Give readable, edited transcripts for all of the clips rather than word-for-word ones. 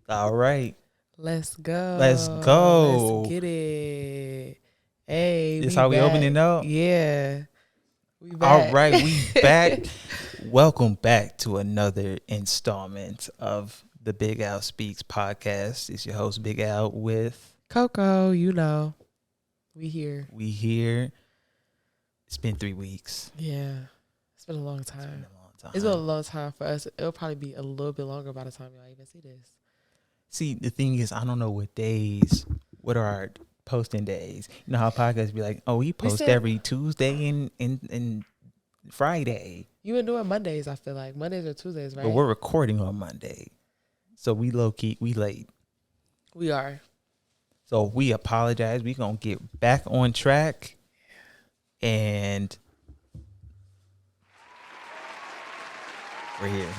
All right. Let's go. Let's go. Let's get it. Hey, This we how we back. opening up? Yeah, we All back. right, we back. Welcome back to another installment of the Big Al Speaks podcast. It's your host, Big Al, with KoKo, you know, we here. we here. It's been 3 weeks. Yeah, it's been a long It's been time. a long time. It's been a long time for us. It'll probably be a little bit longer by the time y'all even see this. See, the thing is, I don't know what are our posting days. You know how podcasts be like, oh, we post every Tuesday and Friday. You been doing Mondays, I feel like. Mondays or Tuesdays, right? But we're recording on Monday. So we low-key, we late. We are. So we apologize. We're going to get back on track. And we're here.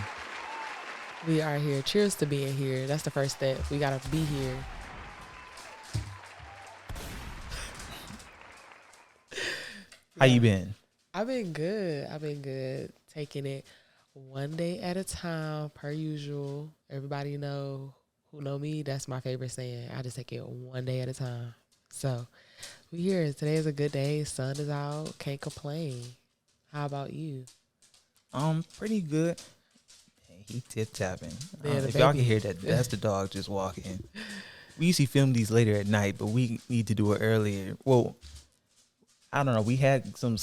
We are here. Cheers to being here. That's the first step. We got to be here. How you been? I've been good. Taking it one day at a time, per usual. Everybody who know me, that's my favorite saying. I just take it one day at a time. So we here. Today is a good day. Sun is out. Can't complain. How about you? Pretty good. He tip-tapping. Yeah, if y'all can hear that, that's the dog just walking. We usually film these later at night, but we need to do it earlier. Well, I don't know. We had some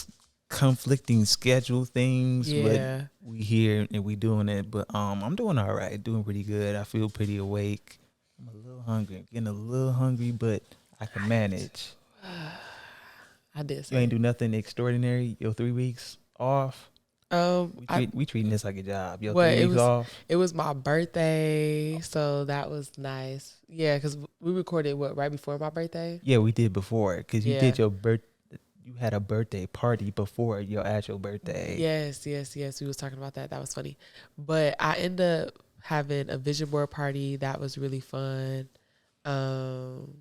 conflicting schedule things, Yeah. but we here and we doing it. But I'm doing all right. Doing pretty good. I feel pretty awake. I'm a little hungry. Getting a little hungry, but I can manage. I did. You ain't do nothing extraordinary. Your 3 weeks off. We treating this like a job. Your 3 weeks off. It was my birthday, so that was nice. Yeah, because we recorded right before my birthday. Yeah, we did before because you Yeah. did your birthday. You had a birthday party before your actual birthday. Yes. We was talking about that. That was funny. But I ended up having a vision board party. That was really fun. And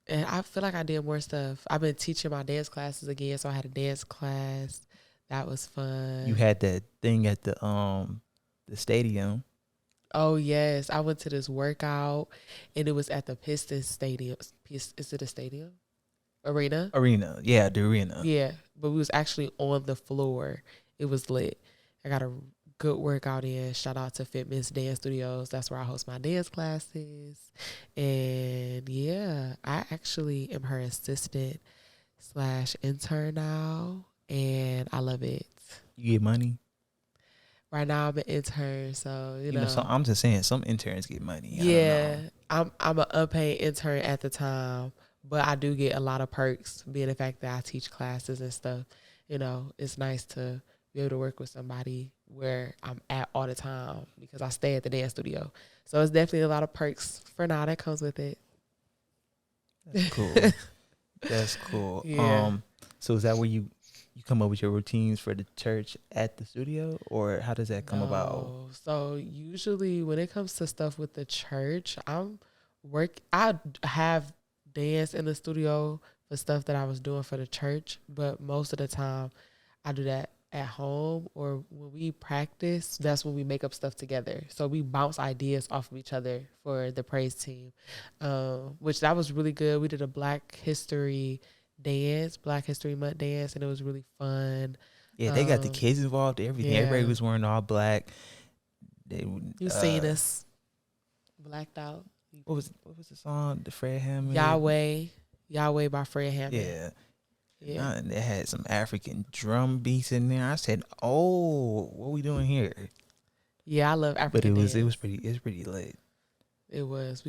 I feel like I did more stuff. I've been teaching my dance classes again, so I had a dance class. That was fun. You had that thing at the stadium. Oh, yes. I went to this workout, and it was at the Pistons Stadium. Is it a stadium? Arena? Yeah, the arena. Yeah, but we was actually on the floor. It was lit. I got a good workout in. Shout out to Fitness Dance Studios. That's where I host my dance classes. And yeah, I actually am her assistant / intern now, and I love it. You get money? Right now I'm an intern, so you know. So I'm just saying, some interns get money. Yeah, I'm an unpaid intern at the time. But I do get a lot of perks, being the fact that I teach classes and stuff. You know, it's nice to be able to work with somebody where I'm at all the time because I stay at the dance studio. So it's definitely a lot of perks for now that comes with it. That's cool. That's cool. Yeah. So is that where you come up with your routines for the church at the studio, or how does that come about? So usually when it comes to stuff with the church, I have dance in the studio for stuff that I was doing for the church, but most of the time I do that at home, or when we practice, that's when we make up stuff together. So we bounce ideas off of each other for the praise team, which that was really good. We did a Black History Month dance, and it was really fun. Yeah, they got the kids involved, everything. Yeah. Everybody was wearing all black. You seen us blacked out. What was the song? The Fred Hammond? Yahweh by Fred Hammond. Yeah. And they had some African drum beats in there. I said, "Oh, what are we doing here?" Yeah, I love African dance. But it was pretty lit. It was.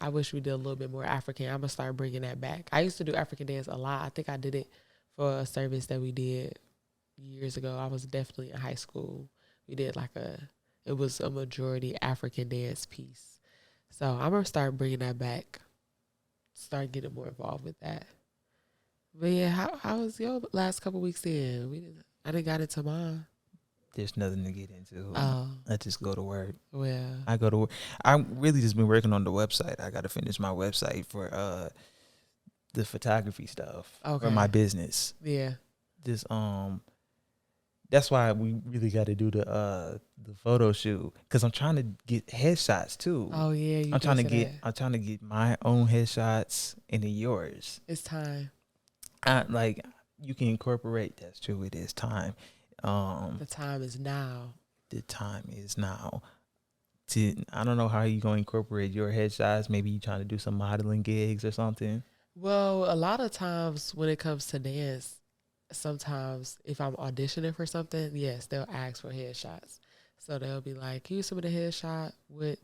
I wish we did a little bit more African. I'm gonna start bringing that back. I used to do African dance a lot. I think I did it for a service that we did years ago. I was definitely in high school. We did it was a majority African dance piece. So I'm going to start bringing that back, start getting more involved with that. But yeah, how was your last couple weeks in? I didn't got into mine. There's nothing to get into. Oh. I just go to work. Well. I go to work. I really just been working on the website. I got to finish my website for the photography stuff for my business. Yeah. This That's why we really got to do the photo shoot, because I'm trying to get headshots too. Oh yeah, you I'm trying to did say get that. I'm trying to get my own headshots and then yours. It's time. I like you can incorporate. That's true. It is time. The time is now. The time is now. I don't know how you gonna incorporate your headshots. Maybe you trying to do some modeling gigs or something. Well, a lot of times when it comes to dance, sometimes if I'm auditioning for something, yes, they'll ask for headshots. So they'll be like, "Can you submit a headshot with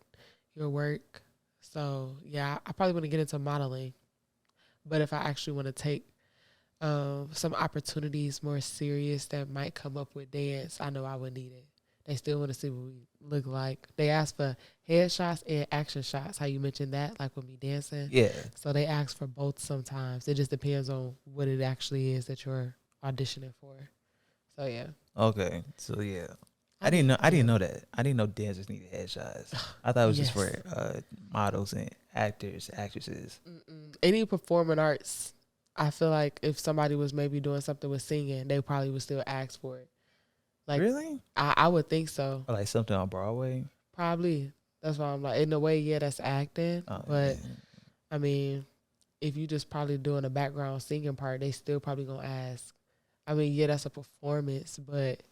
your work?" So yeah, I probably want to get into modeling, but if I actually want to take some opportunities more serious that might come up with dance, I know I would need it. They still want to see what we look like. They ask for headshots and action shots. How you mentioned that, like with me dancing. Yeah. So they ask for both sometimes. It just depends on what it actually is that you're auditioning for. So yeah. Okay. So yeah. I didn't know that. I didn't know dancers needed headshots. I thought it was just Yes. for models and actors, actresses. Any performing arts, I feel like if somebody was maybe doing something with singing, they probably would still ask for it. Like, Really? I would think so. Or like something on Broadway? Probably. That's why I'm like, in a way, yeah, that's acting. Oh, But yeah. I mean, if you just probably doing a background singing part, they still probably gonna ask. I mean, yeah, that's a performance, but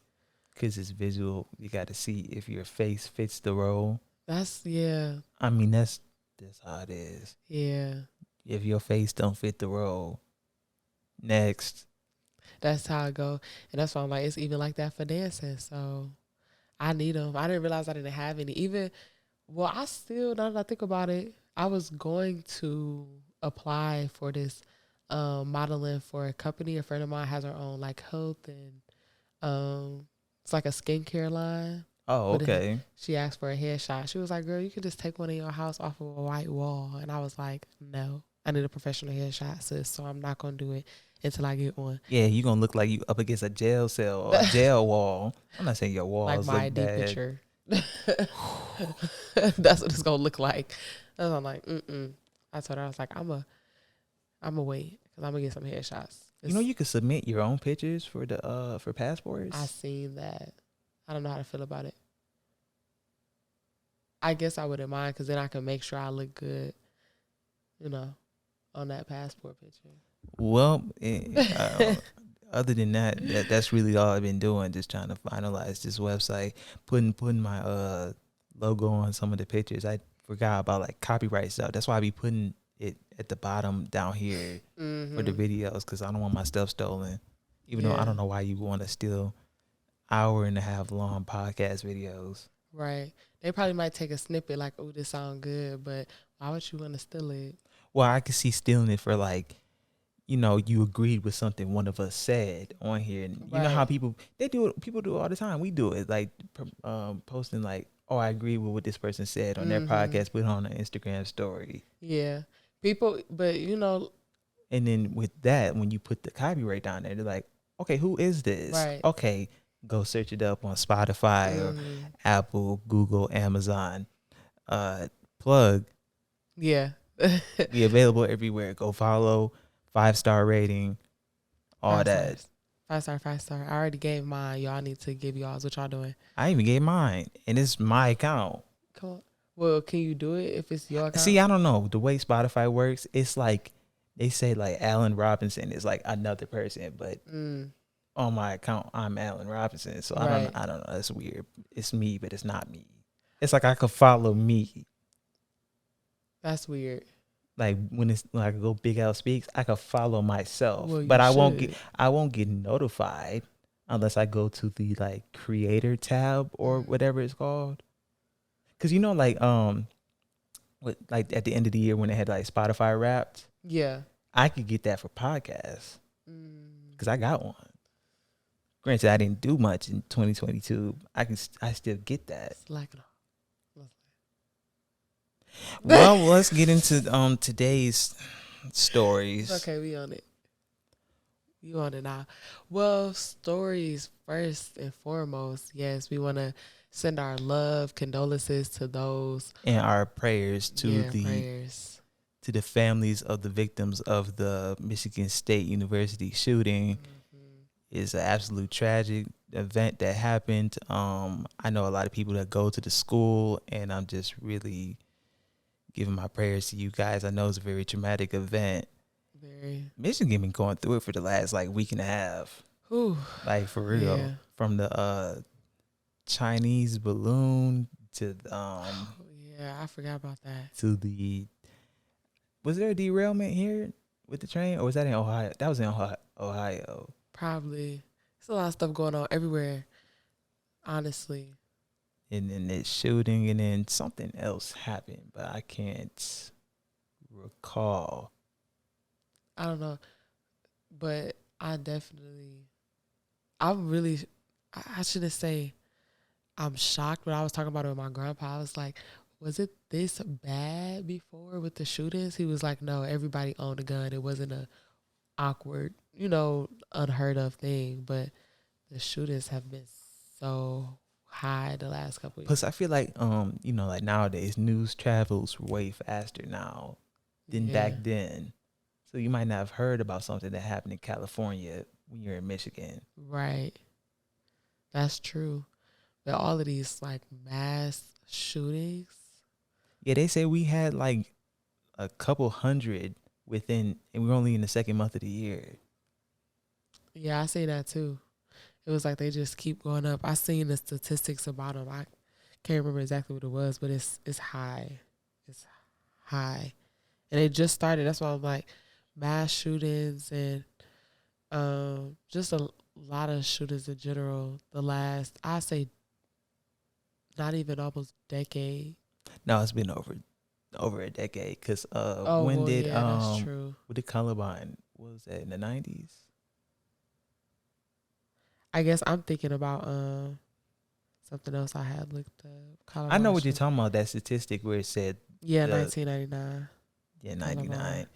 Because it's visual. You got to see if your face fits the role. that's yeah, I mean, that's how it is. yeah. If your face don't fit the role, next. That's how I go, and that's why I'm like, it's even like that for dancing. So I need them. I didn't realize I didn't have any. Even well, I still now that I think about it, I was going to apply for this modeling for a company. A friend of mine has her own like health and it's like a skincare line. Oh, But okay. she asked for a headshot. She was like, "Girl, you could just take one in your house off of a white wall." And I was like, "No, I need a professional headshot, sis. So I'm not gonna do it until I get one." Yeah, you gonna look like you up against a jail cell or a jail wall. I'm not saying your Like walls my look ID bad. picture. That's what it's gonna look like. And I'm like, I told her I was like, I'm a wait because I'm gonna get some headshots. You know, you could submit your own pictures for the for passports. I seen that. I don't know how to feel about it. I guess I wouldn't mind because then I can make sure I look good, on that passport picture. Well, other than that, that's really all I've been doing. Just trying to finalize this website, putting my logo on some of the pictures. I forgot about like copyright stuff. That's why I be putting it at the bottom down here for the videos, because I don't want my stuff stolen. Even though I don't know why you want to steal hour-and-a-half long podcast videos. Right. They probably might take a snippet like, "Oh, this sound good," but why would you want to steal it? Well, I could see stealing it for like, you agreed with something one of us said on here, and you know how Right. people do it. People do it all the time. We do it, like posting like, "Oh, I agree with what this person said" on their podcast, put it on an Instagram story. Yeah. People, but And then with that, when you put the copyright down there, they're like, "Okay, who is this?" right. Okay, go search it up on Spotify or Apple, Google, Amazon. Plug. Yeah. Be available everywhere. Go follow, 5-star rating, all Five that. stars. 5 star, 5 star. I already gave mine. Y'all need to give y'all's. What y'all doing? I even gave mine, and it's my account. Come on. Well, can you do it if it's your account? See, I don't know the way Spotify works. It's like they say like Allen Robinson is like another person, but on my account I'm Allen Robinson. So Right. I don't know. It's weird. It's me, but it's not me. It's like I could follow me. That's weird. Like when it's like go Big Al speaks, I could follow myself, Well, but you I won't get notified unless I go to the like creator tab or whatever it's called. Cause like like at the end of the year when they had like Spotify Wrapped, Yeah. I could get that for podcasts because I got one. Granted, I didn't do much in 2022. I still get that. Slacking off. Well, let's get into today's stories. Okay, we on it. You on it now. Well, stories first and foremost. Yes, we want to send our love, condolences to those. And our prayers to prayers. to the families of the victims of the Michigan State University shooting. Is an absolute tragic. event that happened. I know a lot of people that go to the school, and I'm just really giving my prayers to you guys. I know it's a very traumatic event. Very. Michigan been going through it for the last like week and a half. Whew. Like for real. Yeah. From the Chinese balloon to Yeah, I forgot about that. to the was there a derailment here with the train, or was that in Ohio? That was in Ohio. Probably. There's a lot of stuff going on everywhere. Honestly. And then this shooting, and then something else happened, but I can't recall. I don't know. But I'm really, I shouldn't say I'm shocked, but I was talking about it with my grandpa. I was like, was it this bad before with the shootings? He was like, no, everybody owned a gun. It wasn't a awkward, unheard of thing. But the shootings have been so high the last couple of years. Plus, I feel like like nowadays news travels way faster now than back then. So you might not have heard about something that happened in California when you're in Michigan. Right. That's true. But all of these like mass shootings. Yeah, they say we had like a couple hundred within, and we're only in the second month of the year. Yeah, I see that too. It was like they just keep going up. I seen the statistics about them. I can't remember exactly what it was, but it's high. It's high. And it just started. That's why I'm like, mass shootings and just a lot of shootings in general. The last, I say, not even almost decade. No, it's been over a decade. Cause that's true. with the Columbine, what was that in the 90s? I guess I'm thinking about something else I had looked up. I know what you're talking about. That statistic where it said 1999. Yeah, 99.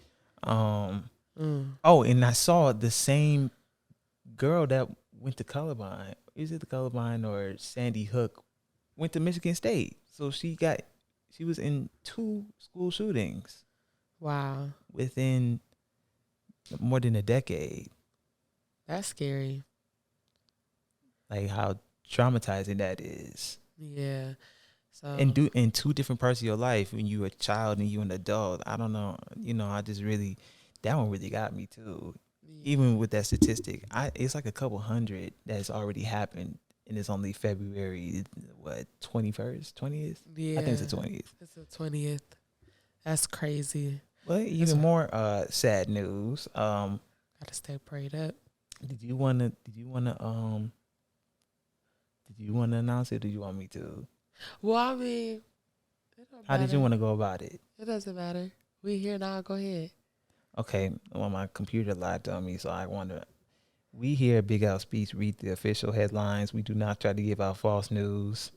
Oh, and I saw the same girl that went to Columbine. Is it the Columbine or Sandy Hook? Went to Michigan State. So she was in 2 school shootings. Wow. Within more than a decade. That's scary. Like how traumatizing that is. Yeah. So And in 2 different parts of your life, when you were a child and you an adult. I don't know. I just really, that one really got me too. Yeah. Even with that statistic, it's like a couple hundred that's already happened, and it's only February, 21st, 20th? Yeah. I think it's the 20th. It's the 20th. That's crazy. Well, even more sad news. Gotta stay prayed up. Did you wanna announce it, or do you want me to? Well, I mean, how did you want to go about it? It doesn't matter. We here now. Go ahead. Okay. Well, my computer lied on me, so I wonder. We here at Big Al Speaks read the official headlines. We do not try to give out false news.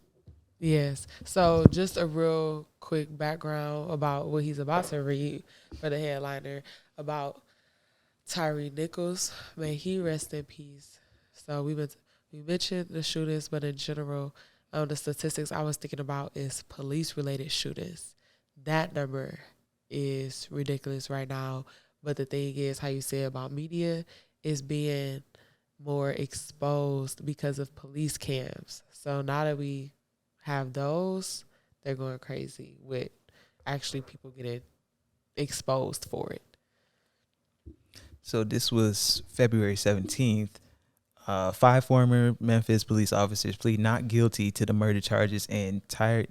Yes. So just a real quick background about what he's about to read for the headliner about Tyre Nichols. May he rest in peace. So we mentioned the shootings, but in general, the statistics I was thinking about is police-related shootings. That number is ridiculous right now. But the thing is, how you say about media is being more exposed because of police cams. So now that we have those, they're going crazy with actually people getting exposed for it. So this was February 17th. 5 former Memphis police officers plead not guilty to the murder charges in Tyre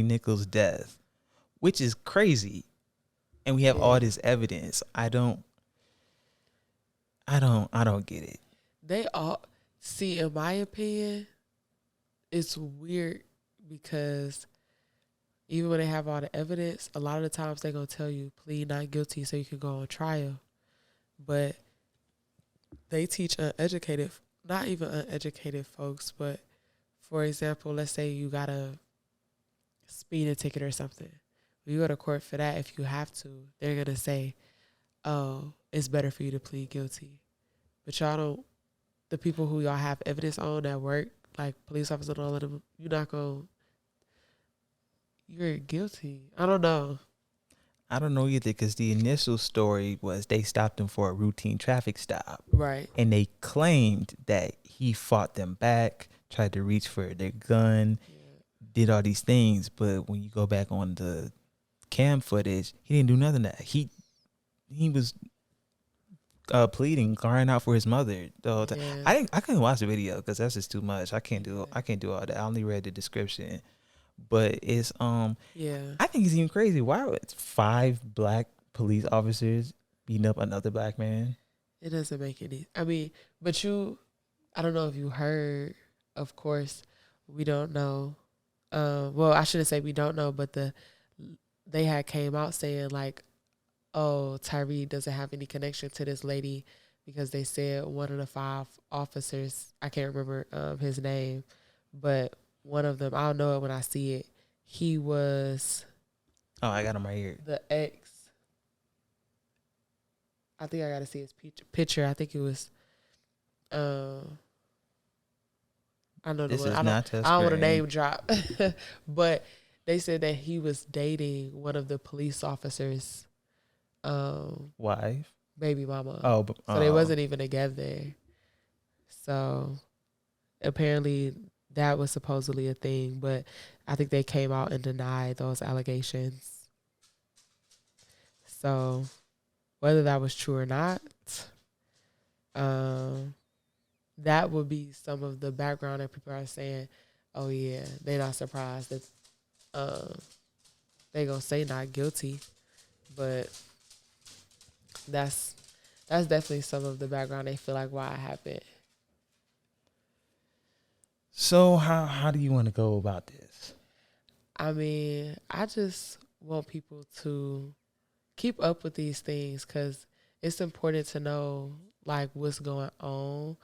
Nichols' death, which is crazy. And we have all this evidence. I don't get it. They all see, in my opinion, it's weird because even when they have all the evidence, a lot of the times they're gonna tell you plead not guilty so you can go on trial. But they teach uneducated, not even uneducated folks, but for example, let's say you got a speeding ticket or something. When you go to court for that, if you have to, they're going to say, oh, it's better for you to plead guilty. But y'all don't, the people who y'all have evidence on at work, like police officers and all of them, you're guilty. I don't know. I don't know either because the initial story was they stopped him for a routine traffic stop. Right. And they claimed that he fought them back, tried to reach for their gun, did all these things. But when you go back on the cam footage, he didn't do nothing. That he was pleading, crying out for his mother the whole time. Yeah. I couldn't watch the video because that's just too much. I can't do all that. I only read the description. But it's Yeah. I think it's even crazy. Why would 5 black police officers beating up another black man? It doesn't make any. I mean, but I don't know if you heard. Of course, we don't know. Well, I shouldn't say we don't know, but they had came out saying like, oh, Tyre doesn't have any connection to this lady because they said one of the 5 officers, I can't remember his name, but one of them, I'll know it when I see it. He was. Oh, I got him right here. The ex. I think I got to see his picture. I think it was. I know the one. I don't want to name drop, but they said that he was dating one of the police officers' wife, baby mama. So they wasn't even together. So apparently that was supposedly a thing, but I think they came out and denied those allegations. So whether that was true or not, that would be some of the background that people are saying, oh yeah, they're not surprised that they gonna say not guilty. But that's definitely some of the background they feel like why it happened. So how do you want to go about this? I mean, I just want people to keep up with these things because it's important to know like what's going on,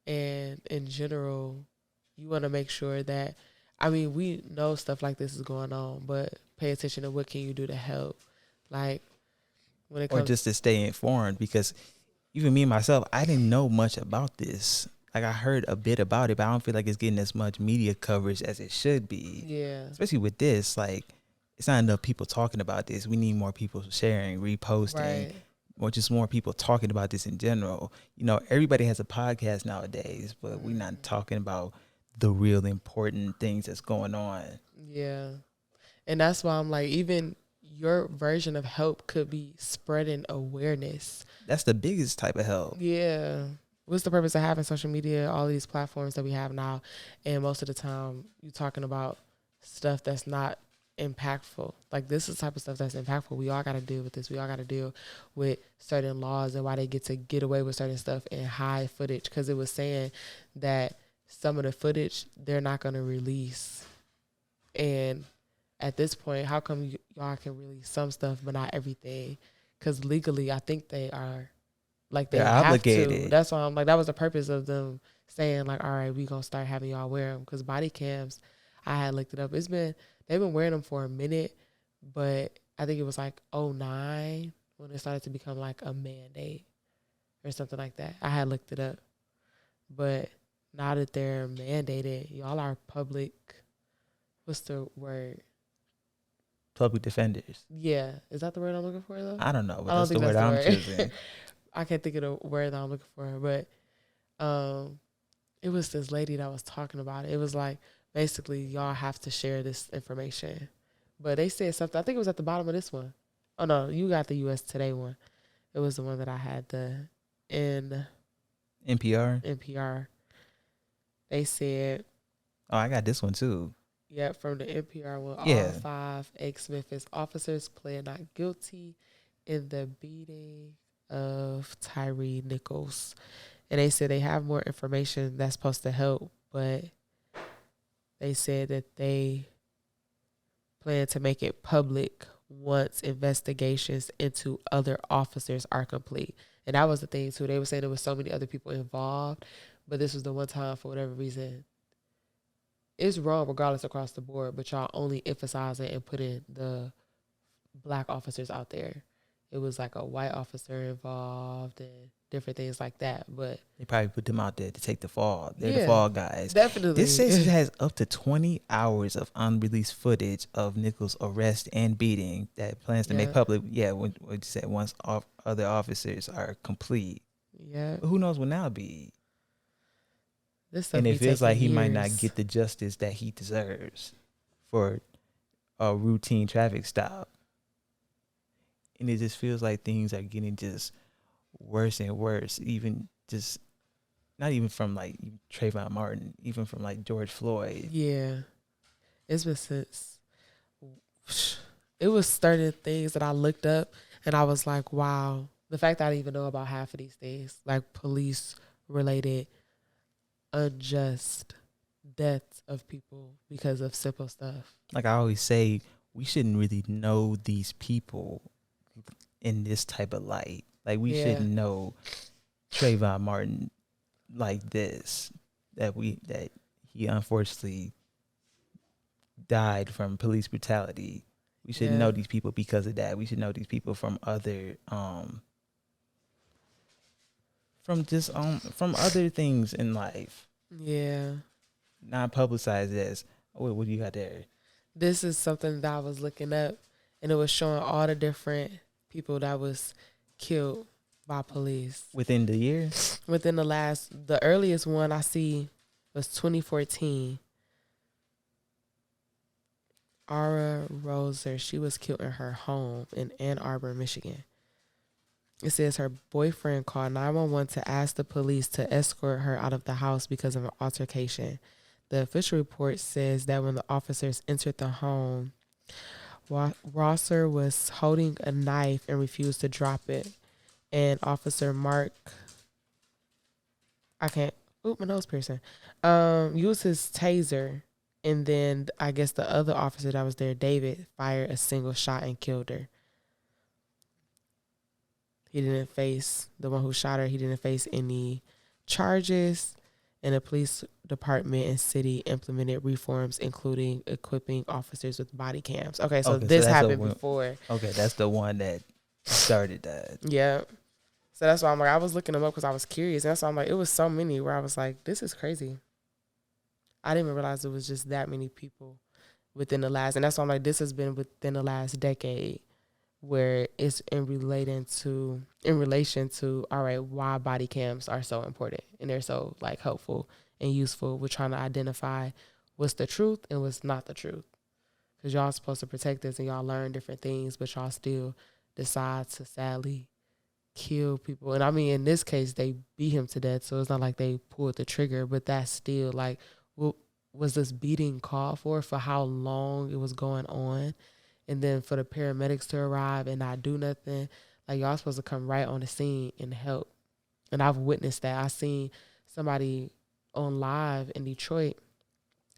and in general, you want to make sure that, I mean, we know stuff like this is going on, but pay attention to what can you do to help, like when it comes, or just to stay informed, because even me myself, I didn't know much about this. Like I heard a bit about it, but I don't feel like it's getting as much media coverage as it should be. Yeah. Especially with this, like it's not enough people talking about this. We need more people sharing, reposting, right, or just more people talking about this in general. You know, everybody has a podcast nowadays, but we're not talking about the real important things that's going on. Yeah. And that's why I'm like, even your version of help could be spreading awareness. That's the biggest type of help. Yeah. What's the purpose of having social media, all these platforms that we have now? And most of the time, you're talking about stuff that's not impactful. Like, this is the type of stuff that's impactful. We all got to deal with this. We all got to deal with certain laws and why they get away with certain stuff and hide footage. Because it was saying that some of the footage they're not going to release. And at this point, how come y'all can release some stuff but not everything? Because legally, I think they are. Like they're obligated. That's why I'm like, that was the purpose of them saying like, all right, we gonna start having y'all wear them, because body cams, I had looked it up. They've been wearing them for a minute, but I think it was like 2009 when it started to become like a mandate or something like that. I had looked it up, but now that they're mandated, y'all are public. What's the word? Public defenders. Yeah, is that the word I'm looking for though? I don't know, but that's the word I'm choosing. I can't think of the word that I'm looking for, but it was this lady that was talking about it. It was like, basically, y'all have to share this information. But they said something, I think it was at the bottom of this one. Oh, no, you got the US Today one. It was the one that I had, the NPR. They said. Oh, I got this one too. Yeah, from the NPR one. Yeah. All 5 ex-Memphis officers pled not guilty in the beating of Tyre Nichols. And they said they have more information that's supposed to help, but they said that they plan to make it public once investigations into other officers are complete. And that was the thing too. They were saying there was so many other people involved, but this was the one time, for whatever reason, it's wrong regardless across the board, but y'all only emphasizing and putting the black officers out there. It was like a white officer involved and different things like that. But they probably put them out there to take the fall. They're the yeah, fall guys. definitely. This says it has up to 20 hours of unreleased footage of Nichols' arrest and beating that plans to make Yeah. public. Yeah, what you said, once other officers are complete. Yeah, But who knows when that'll be? this stuff And be it feels like he taking might not years. get the justice that he deserves for a routine traffic stop. And it just feels like things are getting just worse and worse. Even just not even from like Trayvon Martin, even from like George Floyd. Yeah, it's been since. It was certain things that I looked up and I was like, wow. The fact that I didn't even know about half of these things, like police related unjust deaths of people because of simple stuff. Like I always say, we shouldn't really know these people in this type of light. Like we Yeah. shouldn't know Trayvon Martin like this. That he unfortunately died from police brutality. We shouldn't Yeah. know these people because of that. We should know these people from other from other things in life. Yeah. Not publicized as, oh, what do you got there? This is something that I was looking up and it was showing all the different people that was killed by police. Within the year? Within the earliest one I see was 2014. Ara Roser, she was killed in her home in Ann Arbor, Michigan. It says her boyfriend called 911 to ask the police to escort her out of the house because of an altercation. The official report says that when the officers entered the home, Rosser was holding a knife and refused to drop it. And Officer Mark, my nose piercing, used his taser. And then I guess the other officer that was there, David, fired a single shot and killed her. He didn't face, the one who shot her, he didn't face any charges. And the police department and city implemented reforms, including equipping officers with body cams. Okay, so this happened before. Okay, that's the one that started that. Yeah. So that's why I'm like, I was looking them up because I was curious. And that's why I'm like, it was so many where I was like, this is crazy. I didn't even realize it was just that many people within the last, and that's why I'm like, this has been within the last decade where it's in relation to, all right, why body cams are so important and they're so like helpful and useful. We're trying to identify what's the truth and what's not the truth. Because y'all supposed to protect us and y'all learn different things, but y'all still decide to sadly kill people. And I mean, in this case, they beat him to death. So it's not like they pulled the trigger, but that's still like, what was this beating called for how long it was going on? And then for the paramedics to arrive and not do nothing, like y'all supposed to come right on the scene and help. And I've witnessed that. I seen somebody on live in Detroit.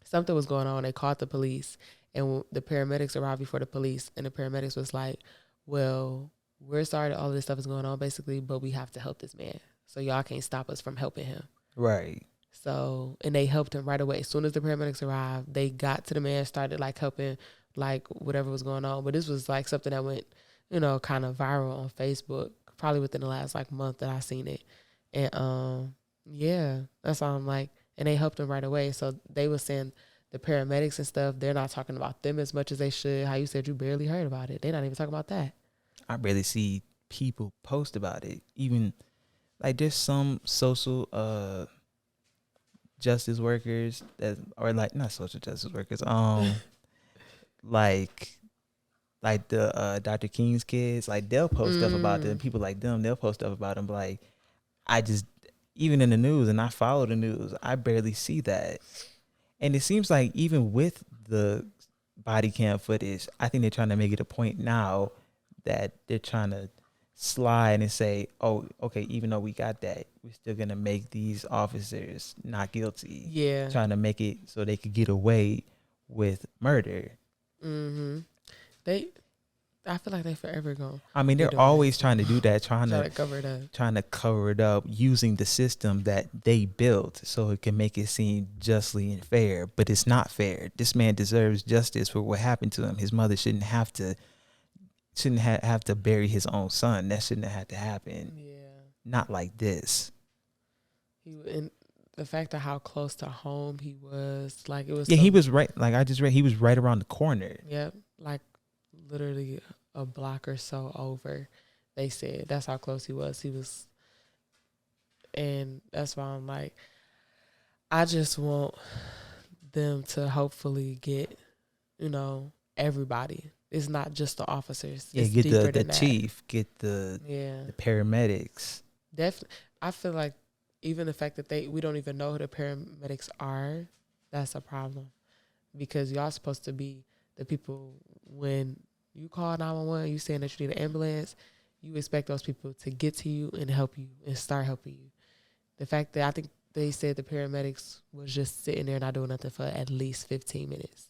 Something was going on. They called the police and the paramedics arrived before the police. And the paramedics was like, well, we're sorry that all of this stuff is going on basically, but we have to help this man. So y'all can't stop us from helping him. Right. So, and they helped him right away. As soon as the paramedics arrived, they got to the man, started like helping, like whatever was going on. But this was like something that went, kind of viral on Facebook, probably within the last like month that I seen it. And yeah, that's all I'm like. And they helped him right away. So they were saying the paramedics and stuff, they're not talking about them as much as they should. How you said you barely heard about it. They're not even talking about that. I barely see people post about it. Even like there's some social justice workers that are like not social justice workers, like the Dr. King's kids, like they'll post stuff about them. People like them, they'll post stuff about them. But like I just, even in the news, and I follow the news, I barely see that. And it seems like even with the body cam footage, I think they're trying to make it a point now that they're trying to slide and say, oh, okay, even though we got that, we're still going to make these officers not guilty. Yeah. Trying to make it so they could get away with murder. Mm-hmm. I feel like they forever gone. I mean, they're always trying to do that, trying to cover it up. Trying to cover it up using the system that they built so it can make it seem justly and fair. But it's not fair. This man deserves justice for what happened to him. His mother shouldn't have to bury his own son. That shouldn't have had to happen. Yeah. not like this. And the fact of how close to home he was, like it was. Yeah, he was right. Like I just read, he was right around the corner. Yep, like literally a block or so over. They said that's how close he was. He was, and that's why I'm like, I just want them to hopefully get, everybody. It's not just the officers. Yeah, it's get deeper the than that. chief, get the paramedics. Definitely. I feel like even the fact that we don't even know who the paramedics are, that's a problem, because y'all supposed to be the people when you call 911, you saying that you need an ambulance, you expect those people to get to you and help you and start helping you. The fact that I think they said the paramedics was just sitting there not doing nothing for at least 15 minutes.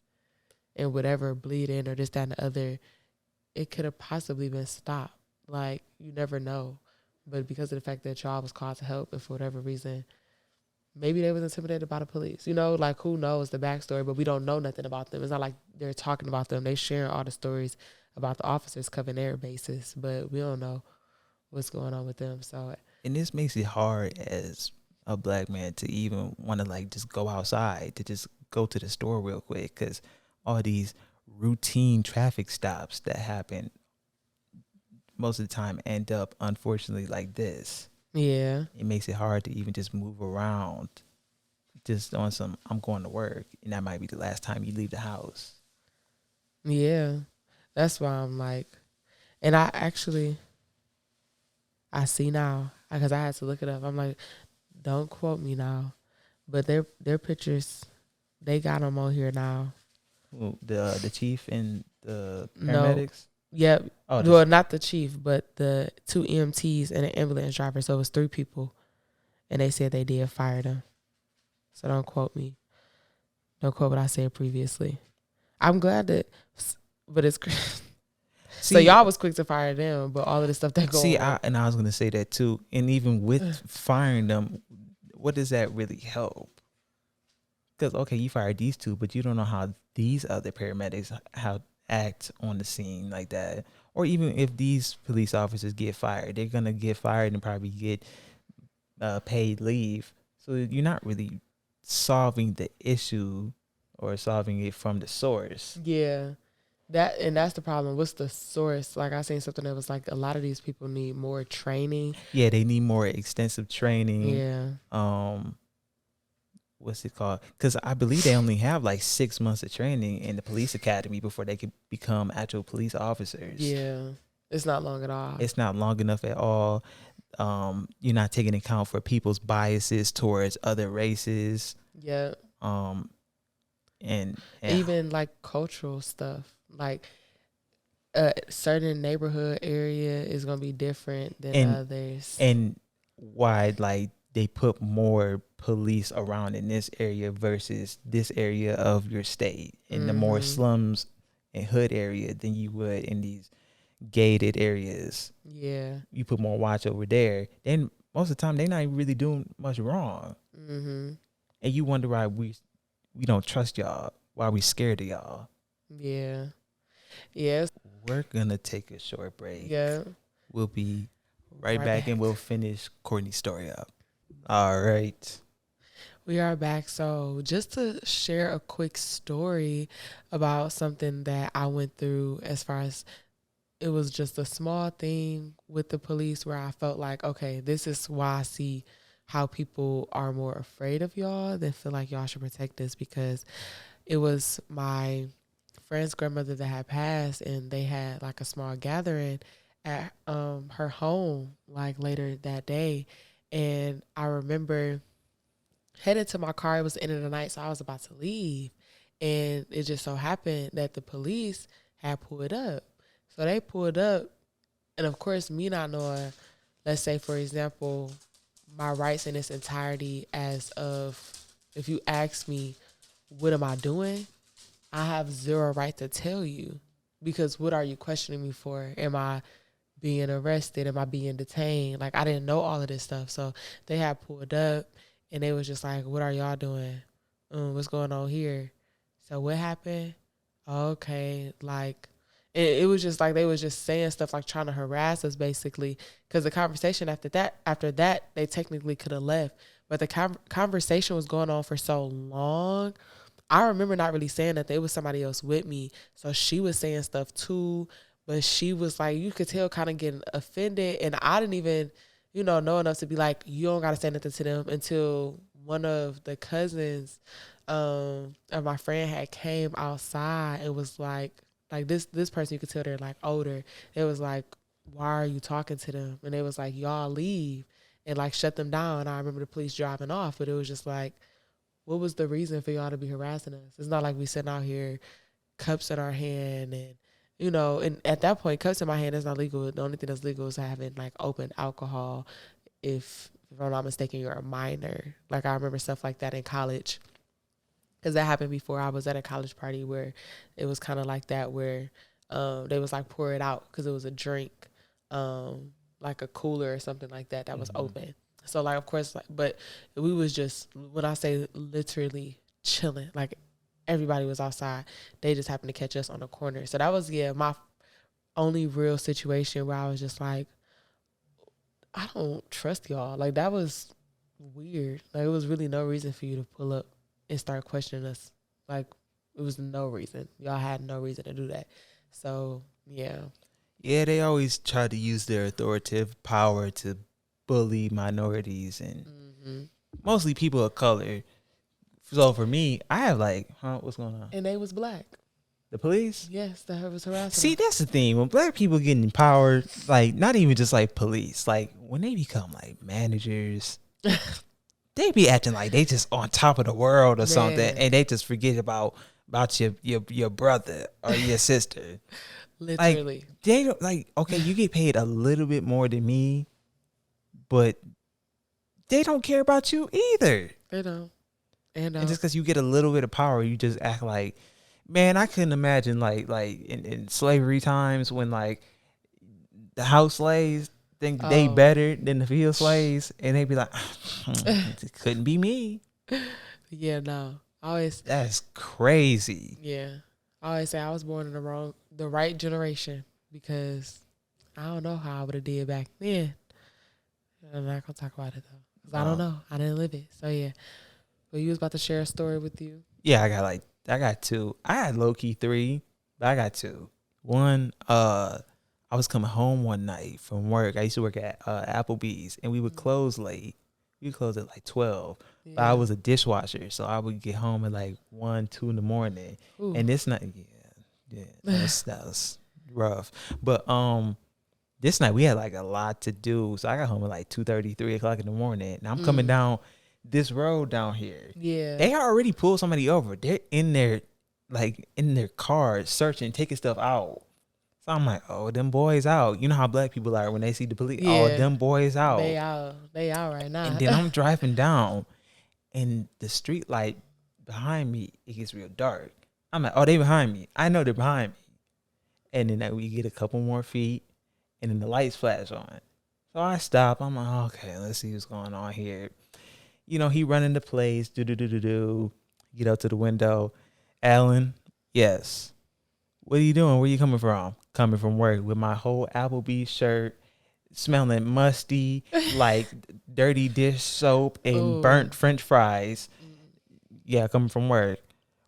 And whatever bleeding or this, that, and the other, it could have possibly been stopped. Like, you never know. But because of the fact that y'all was called to help, and for whatever reason, maybe they was intimidated by the police. Like, who knows the backstory, but we don't know nothing about them. It's not like they're talking about them. They sharing all the stories about the officers covering their bases, but we don't know what's going on with them. So, and this makes it hard as a black man to even want to like just go outside, to just go to the store real quick, because all these routine traffic stops that happen most of the time end up unfortunately like this. Yeah, it makes it hard to even just move around just on some I'm going to work, and that might be the last time you leave the house. Yeah, that's why I'm like, and I see now, because I had to look it up. I'm like, don't quote me now, but their pictures, they got them on here now. Well, the chief and the paramedics. No. Yep. Oh, well, not the chief, but the 2 EMTs and an ambulance driver. So it was 3 people, and they said they did fire them. So don't quote me. Don't quote what I said previously. I'm glad that, but it's. So y'all was quick to fire them, but all of the stuff that goes on. And I was going to say that too. And even with firing them, what does that really help? Because, okay, you fired these 2, but you don't know how these other paramedics act on the scene like that. Or even if these police officers get fired, they're going to get fired and probably get paid leave. So you're not really solving the issue or solving it from the source. Yeah. That's the problem. What's the source? Like I seen something that was like a lot of these people need more training. Yeah, they need more extensive training. Yeah. What's it called? Because I believe they only have like 6 months of training in the police academy before they can become actual police officers. Yeah, it's not long at all. It's not long enough at all. You're not taking account for people's biases towards other races. Yeah. And even like cultural stuff, like a certain neighborhood area is gonna be different than others. And why like they put more police around in this area versus this area of your state, in the more slums and hood area than you would in these gated areas. Yeah, you put more watch over there. Then most of the time they're not even really doing much wrong. And you wonder why we don't trust y'all, why we scared of y'all. Yeah. Yes. We're gonna take a short break. Yeah. We'll be right back and we'll finish Kourtney's story up. All right. We are back. So just to share a quick story about something that I went through, as far as it was just a small thing with the police where I felt like, okay, this is why I see how people are more afraid of y'all than feel like y'all should protect us, because it was my friend's grandmother that had passed, and they had like a small gathering at her home like later that day. And I remember headed to my car. It was the end of the night, so I was about to leave, and it just so happened that the police had pulled up. So they pulled up, and of course, me not knowing, let's say for example, my rights in its entirety, as of, if you ask me, what am I doing? I have zero right to tell you, because what are you questioning me for? Am I being arrested? Am I being detained? Like, I didn't know all of this stuff. So they had pulled up, and they was just like, what are y'all doing? What's going on here? So what happened? Okay, like, And it was just like they was just saying stuff like trying to harass us basically. Because the conversation after that, they technically could have left. But the conversation was going on for so long. I remember not really saying that there was somebody else with me. So she was saying stuff too. But she was like, you could tell kind of getting offended. And I didn't even, know enough to be like, you don't got to say nothing to them until one of the cousins of my friend had came outside and was like this person, you could tell they're like older. It was like, why are you talking to them? And it was like, y'all leave and like shut them down. I remember the police driving off, but it was just like, what was the reason for y'all to be harassing us? It's not like we sitting out here cups in our hand and and at that point, cups in my hand is not legal. The only thing that's legal is having like open alcohol. If I'm not mistaken, you're a minor. Like I remember stuff like that in college. Because that happened before. I was at a college party where it was kind of like that, where they was like pour it out because it was a drink, like a cooler or something like that was open. So like, of course, like, but we was just, when I say literally chilling, like everybody was outside. They just happened to catch us on the corner. So that was, my only real situation where I was just like, I don't trust y'all. Like that was weird. Like it was really no reason for you to pull up and start questioning us. Like it was no reason. Y'all had no reason to do that. So yeah, they always try to use their authoritative power to bully minorities and mostly people of color. So for me, I have like, what's going on? And they was black. The police? Yes, that was harassing. See, that's the thing. When black people get empowered, like not even just like police, like when they become like managers, they be acting like they just on top of the world or something, and they just forget about your brother or your sister. Literally, like, they don't like. Okay, you get paid a little bit more than me, but they don't care about you either. They don't. And just because you get a little bit of power, you just act like, man, I couldn't imagine like in slavery times when like the house slaves think they better than the field slaves, and they be like, it couldn't be me. Yeah, no. That's crazy. Yeah. I always say I was born in the right generation, because I don't know how I would have did back then. I'm not gonna talk about it though, because I don't know. I didn't live it. So yeah. But you was about to share a story with you. Yeah, I got two. I had low key three, but I got two. One, I was coming home one night from work. I used to work at Applebee's, and we would close late. We would close at like 12. Yeah. But I was a dishwasher, so I would get home at like 1, 2 in the morning. Ooh. And this night, that was rough. But this night we had like a lot to do, so I got home at like 2:30, 3 o'clock in the morning, and I'm coming down this road down here. Yeah, they already pulled somebody over. They're in their car searching, taking stuff out. So I'm like, oh, them boys out. You know how black people are when they see the police. Yeah. Oh, them boys out. They out right now. And then I'm driving down, and the street light behind me, it gets real dark. I'm like, oh, they behind me. I know they're behind me. And then we get a couple more feet, and then the lights flash on. So I stop. I'm like, okay, let's see what's going on here. He run into place, get up to the window. Alan, yes. What are you doing? Where you coming from? Coming from work with my whole Applebee's shirt, smelling musty, like dirty dish soap and burnt French fries. Yeah, coming from work.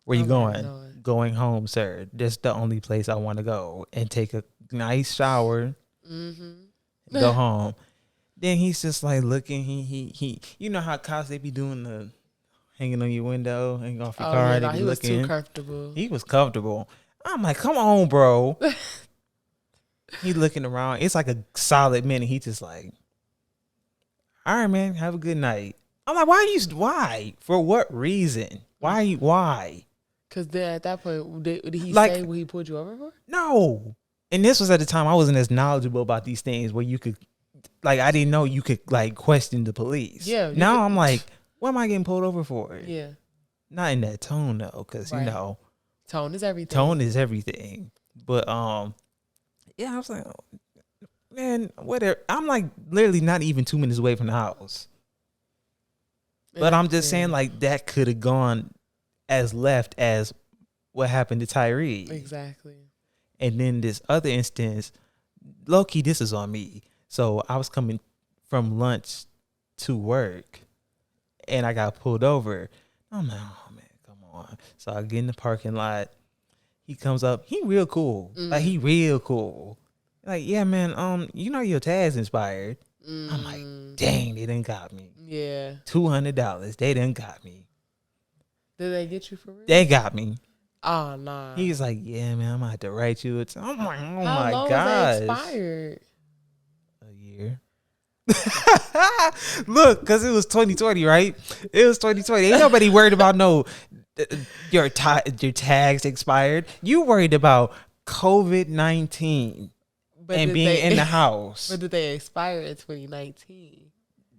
Where you going? Going home, sir. That's the only place I want to go and take a nice shower. Go home. Then he's just like looking. He. You know how cops, they be doing the hanging on your window, hanging off your car. Yeah, he was too comfortable. He was comfortable. I'm like, come on, bro. He looking around. It's like a solid minute. He just like, all right, man, have a good night. I'm like, why? For what reason? Why? Because then at that point, did he say what he pulled you over for? No. And this was at the time I wasn't as knowledgeable about these things where you could, like, I didn't know you could, like, question the police. Yeah. Now I'm like, what am I getting pulled over for? Yeah. Not in that tone, though, because, right. Tone is everything. Tone is everything. But, yeah, I was like, oh, man, whatever. I'm, like, literally not even 2 minutes away from the house. But I'm just saying, like, that could have gone as left as what happened to Tyre. Exactly. And then this other instance, low key, this is on me. So I was coming from lunch to work, and I got pulled over. I'm like, oh man, come on. So I get in the parking lot. He comes up. He real cool. Like, he real cool. Like, yeah, man. Your tag's expired. I'm like, dang, they done got me. Yeah. $200. They done got me. Did they get you for real? They got me. Oh, nah. He's like, yeah, man, I'm gonna have to write you. I'm like, oh How my long gosh. was they expired? A year. Look, because it was 2020, right? It was 2020. Ain't nobody worried about your tags expired. You worried about COVID-19 and being in the house. But did they expire in 2019?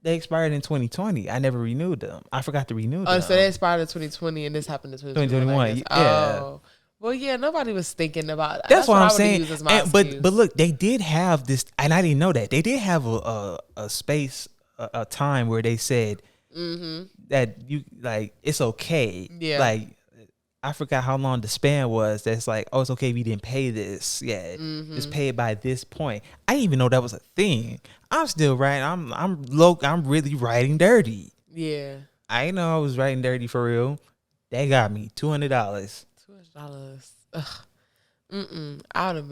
They expired in 2020. I never renewed them. I forgot to renew them. Oh, so they expired in 2020 and this happened in 2021. Yeah. Oh. Well, yeah, nobody was thinking about That's what I'm saying. But look, they did have this, and I didn't know that. They did have a space, a time where they said that you, like, it's okay. Yeah. Like, I forgot how long the span was. That's like, oh, it's okay if you didn't pay this. Yeah, just pay it by this point. I didn't even know that was a thing. I'm still writing. I'm really writing dirty. Yeah. I didn't know I was writing dirty for real. They got me $200. $200. Ugh. I would have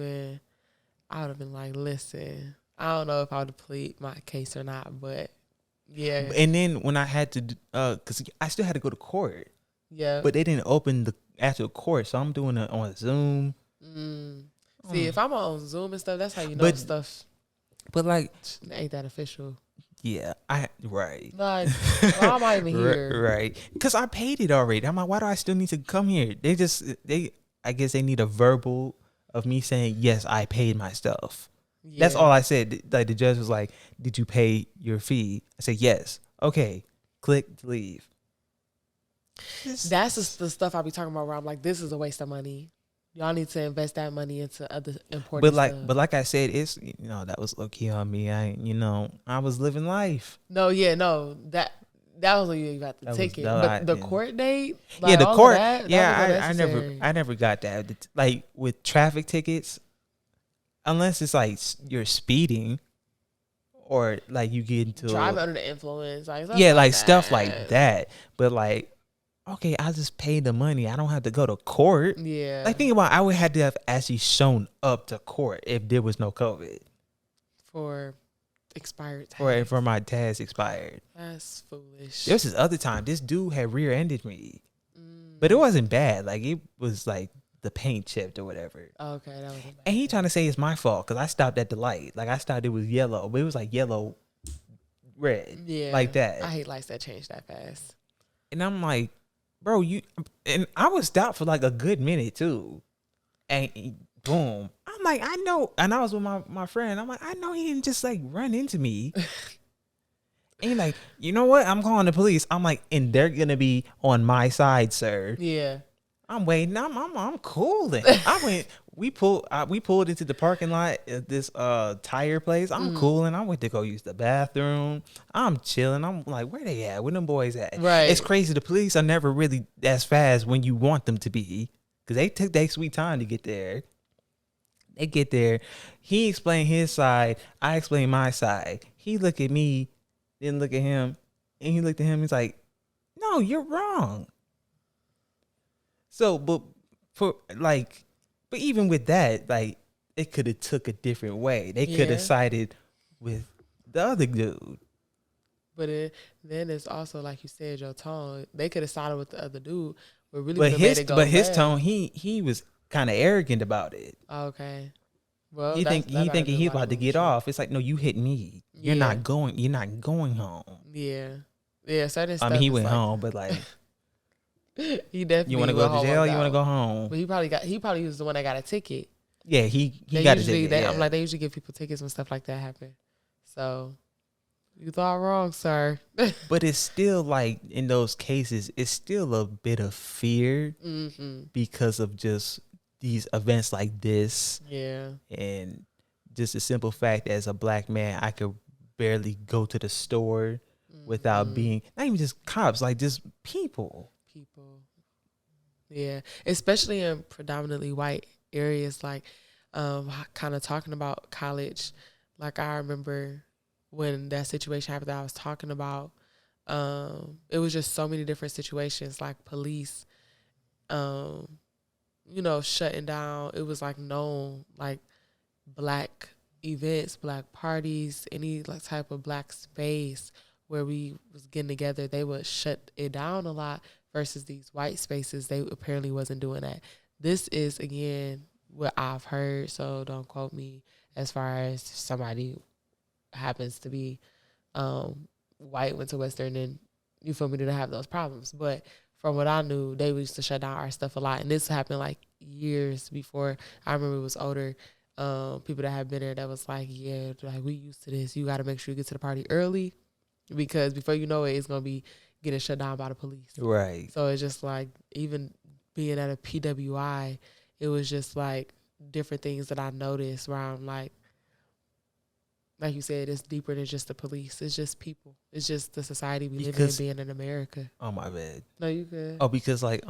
been like, listen, I don't know if I would have plead my case or not, but yeah. And then when I had to, because I still had to go to court. Yeah. But they didn't open the actual court, so I'm doing it on Zoom. See, if I'm on Zoom and stuff, that's how you know stuff. But like, ain't that official? Yeah, right. Like, why am I even here? Right, because I paid it already. I'm like, why do I still need to come here? I guess they need a verbal of me saying yes, I paid my stuff. Yeah. That's all I said. Like, the judge was like, did you pay your fee? I said yes. Okay, click to leave. That's the stuff I be talking about where I'm like, this is a waste of money. Y'all need to invest that money into other important stuff. But like I said, it's, that was low key on me. I was living life. No, that was when you got the ticket. But the court date, like, yeah, the court. I I never got that. Like, with traffic tickets, unless it's like you're speeding, or like you get into driving under the influence, stuff like that. But like, okay, I just paid the money. I don't have to go to court. Yeah. Like, think about it, I would have to have actually shown up to court if there was no COVID. For expired tags. For my tags expired. That's foolish. There was this other time, this dude had rear-ended me. But it wasn't bad. Like, it was like the paint chipped or whatever. Okay, that wasn't bad. And he trying to say it's my fault because I stopped at the light. Like, I stopped, it was yellow. But it was like yellow, red. Yeah. Like that. I hate lights that change that fast. And I'm like, bro, and I was stopped for like a good minute too. And boom. I'm like, I know. And I was with my friend. I'm like, I know he didn't just like run into me. And he's like, you know what? I'm calling the police. I'm like, and they're going to be on my side, sir. Yeah. I'm waiting. I'm cooling. We pulled into the parking lot at this tire place. I'm cooling. I went to go use the bathroom. I'm chilling. I'm like, where they at? Where them boys at? Right. It's crazy. The police are never really as fast when you want them to be, because they took their sweet time to get there. They get there. He explained his side. I explained my side. He looked at me, then look at him, and he looked at him. He's like, no, you're wrong. So, but even with that, like, it could have took a different way. They could have sided with the other dude. But then it's also, like you said, your tone. They could have sided with the other dude, but really, his tone, he was kind of arrogant about it. Okay. Well, he thinking he's about to get off. It's like, no, you hit me. You're not going home. Yeah. Yeah. Certain stuff. I mean, he went home, but like. He definitely. You want to go to jail? You want to go home? But he probably was the one that got a ticket. Yeah, he got a ticket. I'm like, they usually give people tickets when stuff like that happen. So you thought wrong, sir. But it's still like, in those cases, it's still a bit of fear because of just these events like this. Yeah, and just a simple fact, as a black man, I could barely go to the store without being, not even just cops, like just people. Yeah, especially in predominantly white areas. Like, kind of talking about college. Like I remember when that situation happened that I was talking about, it was just so many different situations, like police, shutting down. It was like known, like black events, black parties, any like type of black space where we was getting together, they would shut it down a lot versus these white spaces. They apparently wasn't doing that. This is again what I've heard, so don't quote me as far as somebody happens to be white, went to Western, and you feel me, didn't have those problems. But from what I knew, they used to shut down our stuff a lot. And this happened like years before. I remember it was older people that had been there that was like, yeah, like we used to this. You got to make sure you get to the party early because before you know it, it's going to be getting shut down by the police. Right. So it's just like, even being at a PWI, it was just like different things that I noticed where I'm like you said, it's deeper than just the police. It's just people. It's just the society we live in, being in America. Oh, my bad. No, you good. Oh, because like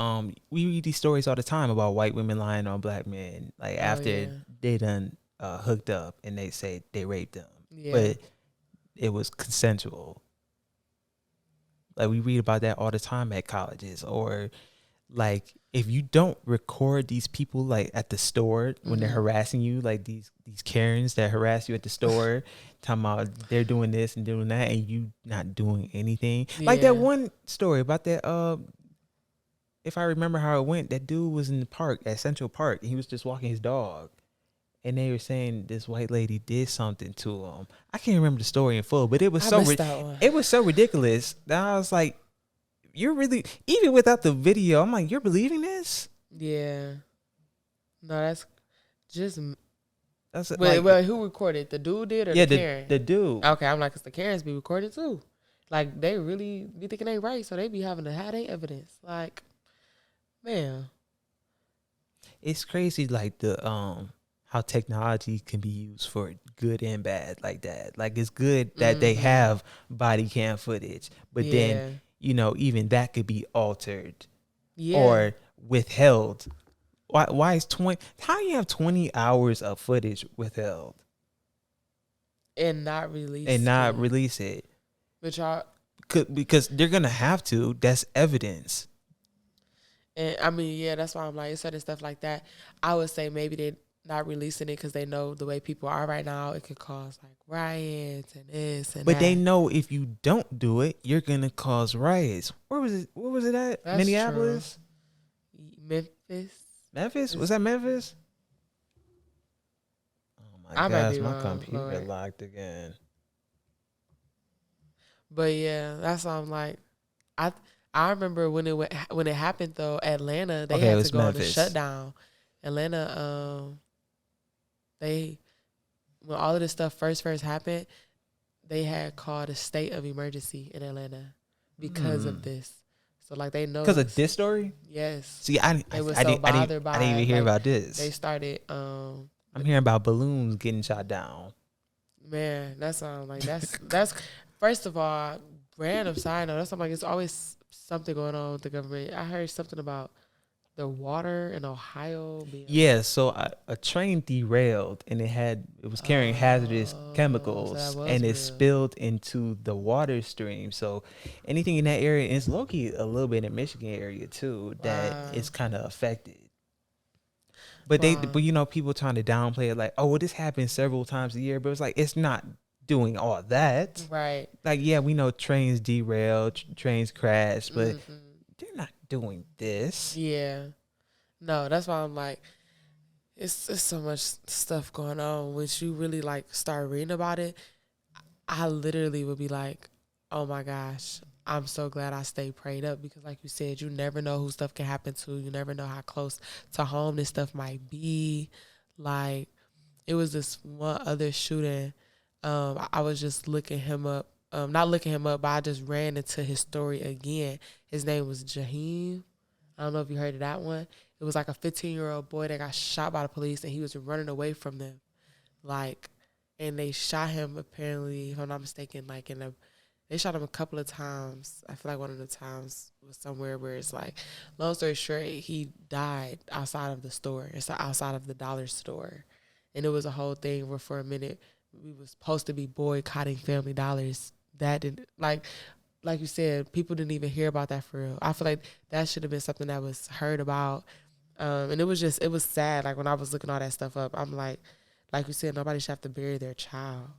we read these stories all the time about white women lying on black men, like after they done hooked up and they say they raped them, but it was consensual. Like we read about that all the time at colleges, or like if you don't record these people like at the store when they're harassing you, like these Karens that harass you at the store, talking about they're doing this and doing that, and you not doing anything. Like that one story about that. If I remember how it went, that dude was in the park at Central Park, and he was just walking his dog, and they were saying this white lady did something to him. I can't remember the story in full, but it was it was so ridiculous that I was like, you're really, even without the video, I'm like, you're believing this? Yeah. No, that's just. Wait, who recorded? The dude did or the Karen? The dude. Okay, I'm like, 'cause the Karens be recorded too. Like, they really be thinking they right, so they be having to have their evidence. Like, man. It's crazy, like the how technology can be used for good and bad like that. Like, it's good that they have body cam footage, but then, even that could be altered or withheld. Why is 20? How do you have 20 hours of footage withheld and not release it? But y'all, because they're gonna have to. That's evidence. And I mean, that's why I'm like, certain stuff like that. I would say maybe they're not releasing it because they know the way people are right now, it could cause like riots and this and that. But they know if you don't do it, you're gonna cause riots. Where was it? What was it at? That's Minneapolis, Memphis. Was that Memphis? Oh my gosh, my computer locked again. But that's why I'm like, I remember when it happened though. Atlanta, they had to go on the shutdown. Atlanta, when all of this stuff first happened, they had called a state of emergency in Atlanta because of this. So like they know because of this story. Yes. See, I didn't even hear about this. They started. I'm hearing about balloons getting shot down. Man, that's like that's first of all, random side note. That's something like it's always something going on with the government. I heard something about the water in Ohio being so a train derailed and it was carrying hazardous chemicals and it spilled into the water stream. So anything in that area, and it's low-key a little bit in the Michigan area too, that is kind of affected. But people trying to downplay it like, oh, well, this happens several times a year, but it's like it's not doing all that. Right. Like, we know trains derail, trains crash, but they're not doing this. Yeah. No, that's why I'm like, it's so much stuff going on. When you really like start reading about it, I literally would be like, oh my gosh, I'm so glad I stayed prayed up because like you said, you never know who stuff can happen to. You never know how close to home this stuff might be. Like, it was this one other shooting. I was just looking him up. Not looking him up, but I just ran into his story again. His name was Jaheim. I don't know if you heard of that one. It was like a 15-year-old boy that got shot by the police, and he was running away from them. Like, and they shot him apparently, if I'm not mistaken, like they shot him a couple of times. I feel like one of the times was somewhere where it's like, long story short, he died outside of the store. It's outside of the dollar store. And it was a whole thing where for a minute we was supposed to be boycotting Family Dollars. That didn't like you said, people didn't even hear about that for real. I feel like that should have been something that was heard about. And it was sad. Like when I was looking all that stuff up, I'm like you said, nobody should have to bury their child.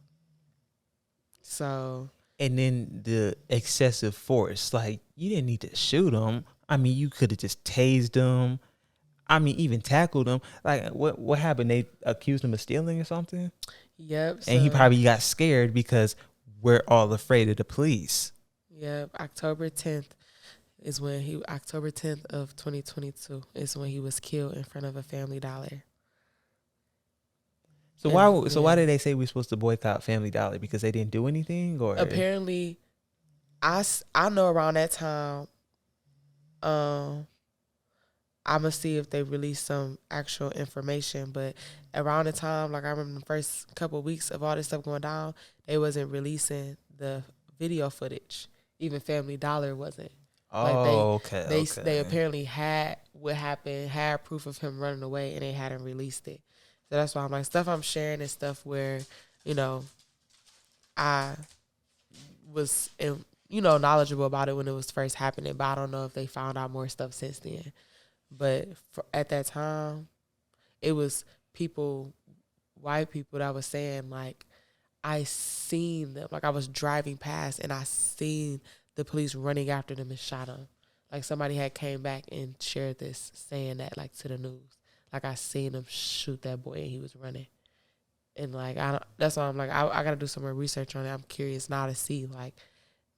So. And then the excessive force, like you didn't need to shoot them. I mean, you could have just tased them. I mean, even tackled them. Like what happened? They accused him of stealing or something? Yep. And he probably got scared because we're all afraid of the police. Yep. October 10th of 2022 is when he was killed in front of a Family Dollar. So why did they say we're supposed to boycott Family Dollar? Because they didn't do anything, or apparently, I know around that time, I'm gonna see if they release some actual information. But around the time, like I remember the first couple of weeks of all this stuff going down, they wasn't releasing the video footage. Even Family Dollar wasn't. They apparently had what happened, had proof of him running away, and they hadn't released it. So that's why I'm like, stuff I'm sharing is stuff where, I was, knowledgeable about it when it was first happening, but I don't know if they found out more stuff since then. But at that time, it was white people that was saying, like, I seen them. Like, I was driving past and I seen the police running after them and shot them. Like, somebody had came back and shared this, saying that, like, to the news. Like, I seen him shoot that boy and he was running. And, like, that's why I'm like, I got to do some more research on it. I'm curious now to see, like,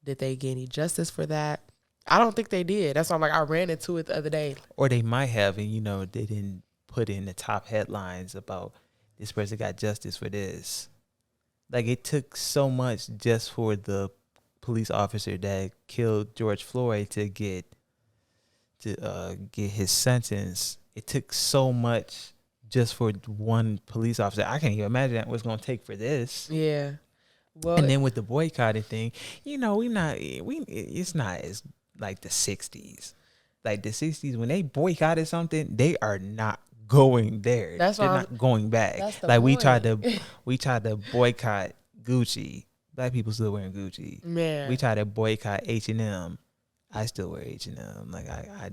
did they get any justice for that? I don't think they did. That's why I'm like, I ran into it the other day. Or they might have, and, they didn't put in the top headlines about this person got justice for this. Like, it took so much just for the police officer that killed George Floyd to get his sentence. It took so much just for one police officer. I can't even imagine what's going to take for this. Yeah. Well, and then with the boycotting thing, it's not as like the 60s. Like the 60s, when they boycotted something, they are not going there. They're not going back. Like we tried to boycott Gucci. Black people still wearing Gucci. Man. We tried to boycott H&M. I still wear H&M. Like I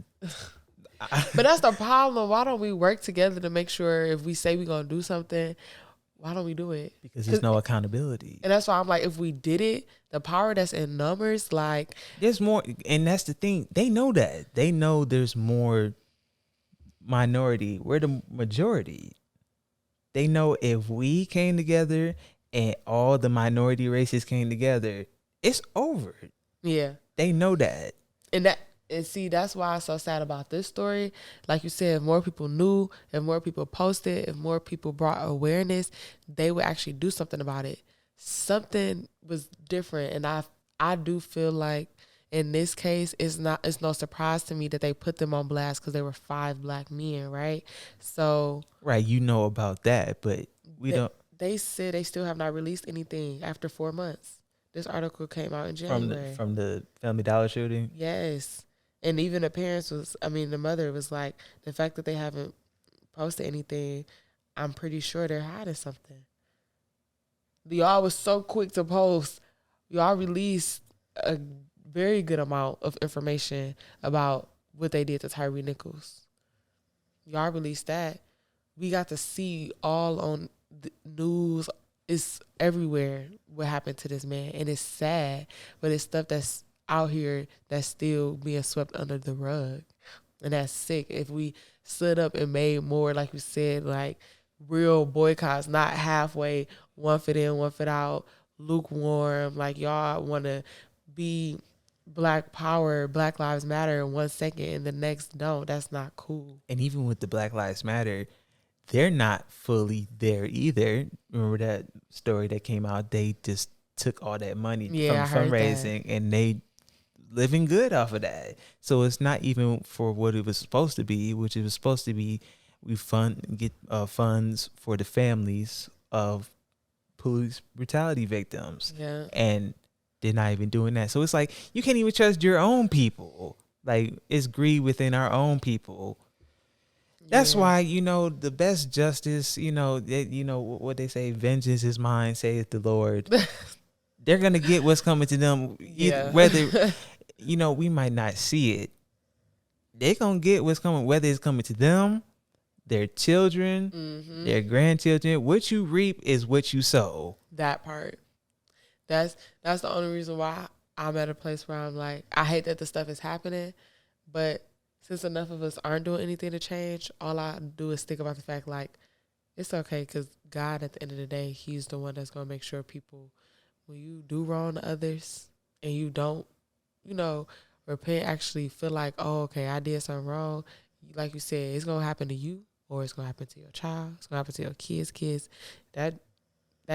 But that's the problem. Why don't we work together to make sure if we say we're going to do something, why don't we do it? Because there's no accountability. And that's why I'm like, if we did it, the power that's in numbers, like. There's more. And that's the thing. They know that. They know there's more minority. We're the majority. They know if we came together and all the minority races came together, it's over. Yeah. They know that. And see, that's why I'm so sad about this story. Like you said, if more people knew, if more people posted, if more people brought awareness, they would actually do something about it. Something was different. And I do feel like in this case, it's no surprise to me that they put them on blast because they were 5 black men, right? So. Right, about that, but don't. They said they still have not released anything after 4 months. This article came out in January. From the Family Dollar shooting? Yes. And even the mother was like, the fact that they haven't posted anything, I'm pretty sure they're hiding something. Y'all was so quick to post. Y'all released a very good amount of information about what they did to Tyre Nichols. Y'all released that. We got to see all on the news. It's everywhere what happened to this man. And it's sad, but it's stuff that's out here that's still being swept under the rug. And that's sick. If we stood up and made more, like you said, like real boycotts, not halfway, one foot in, one foot out, lukewarm, like y'all want to be Black Power, Black Lives Matter in 1 second and the next don't. That's not cool. And even with the Black Lives Matter, they're not fully there either. Remember that story that came out? They just took all that money from fundraising and they living good off of that. So it's not even for what it was supposed to be, which it was supposed to be we get funds for the families of police brutality victims. Yeah. And they're not even doing that. So it's like you can't even trust your own people. Like it's greed within our own people. That's Yeah. why, the best justice, what they say, vengeance is mine, saith the Lord. They're going to get what's coming to them. Yeah. Whether, we might not see it. They're going to get what's coming, whether it's coming to them, their children, their grandchildren. What you reap is what you sow. That part. That's the only reason why I'm at a place where I'm like, I hate that the stuff is happening, but since enough of us aren't doing anything to change, all I do is think about the fact like it's okay because God, at the end of the day, He's the one that's gonna make sure people, when you do wrong to others and you don't, repent, actually feel like, oh, okay, I did something wrong. Like you said, it's gonna happen to you, or it's gonna happen to your child. It's gonna happen to your kids. That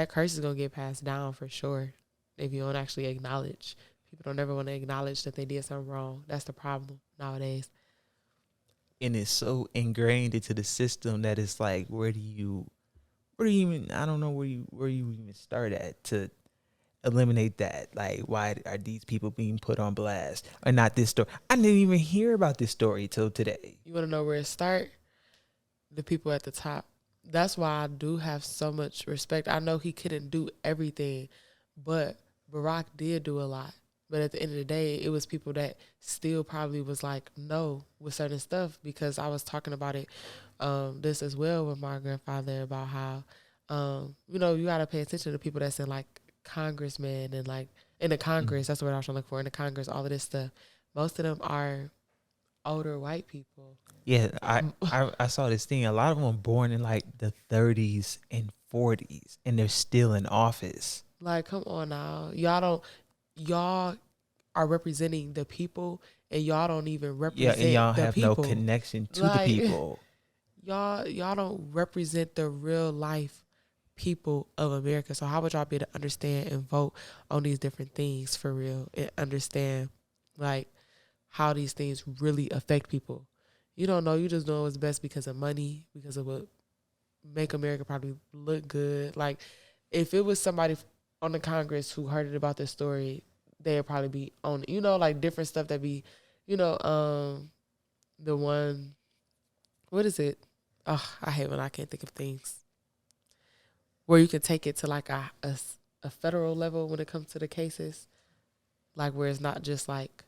curse is gonna get passed down for sure. If you don't actually acknowledge, people don't ever want to acknowledge that they did something wrong. That's the problem nowadays. And it's so ingrained into the system that it's like, where do you even, I don't know where you even start at to eliminate that. Like, why are these people being put on blast? Or not this story? I didn't even hear about this story till today. You want to know where it start? The people at the top. That's why I do have so much respect. I know he couldn't do everything, but Barack did do a lot. But at the end of the day, it was people that still probably was like, no, with certain stuff, because I was talking about it, this as well with my grandfather about how, you got to pay attention to people that's in like congressmen and like in the Congress. That's what I was trying to look for in the Congress, all of this stuff. Most of them are older white people. Yeah, I saw this thing. A lot of them were born in like the 30s and 40s, and they're still in office. Like, come on now. Y'all are representing the people, and y'all don't even represent and y'all the have people. no connection to Like, the people. Y'all don't represent the real life people of America. So how would y'all be able to understand and vote on these different things for real and understand like how these things really affect people? You don't know. You just know it's best because of money, because of what make America probably look good. Like, if it was somebody on the Congress who heard about this story, they'd probably be on it. Like different stuff that be, the one, what is it? Oh, I hate when I can't think of things. Where you can take it to like a federal level when it comes to the cases. Like where it's not just like.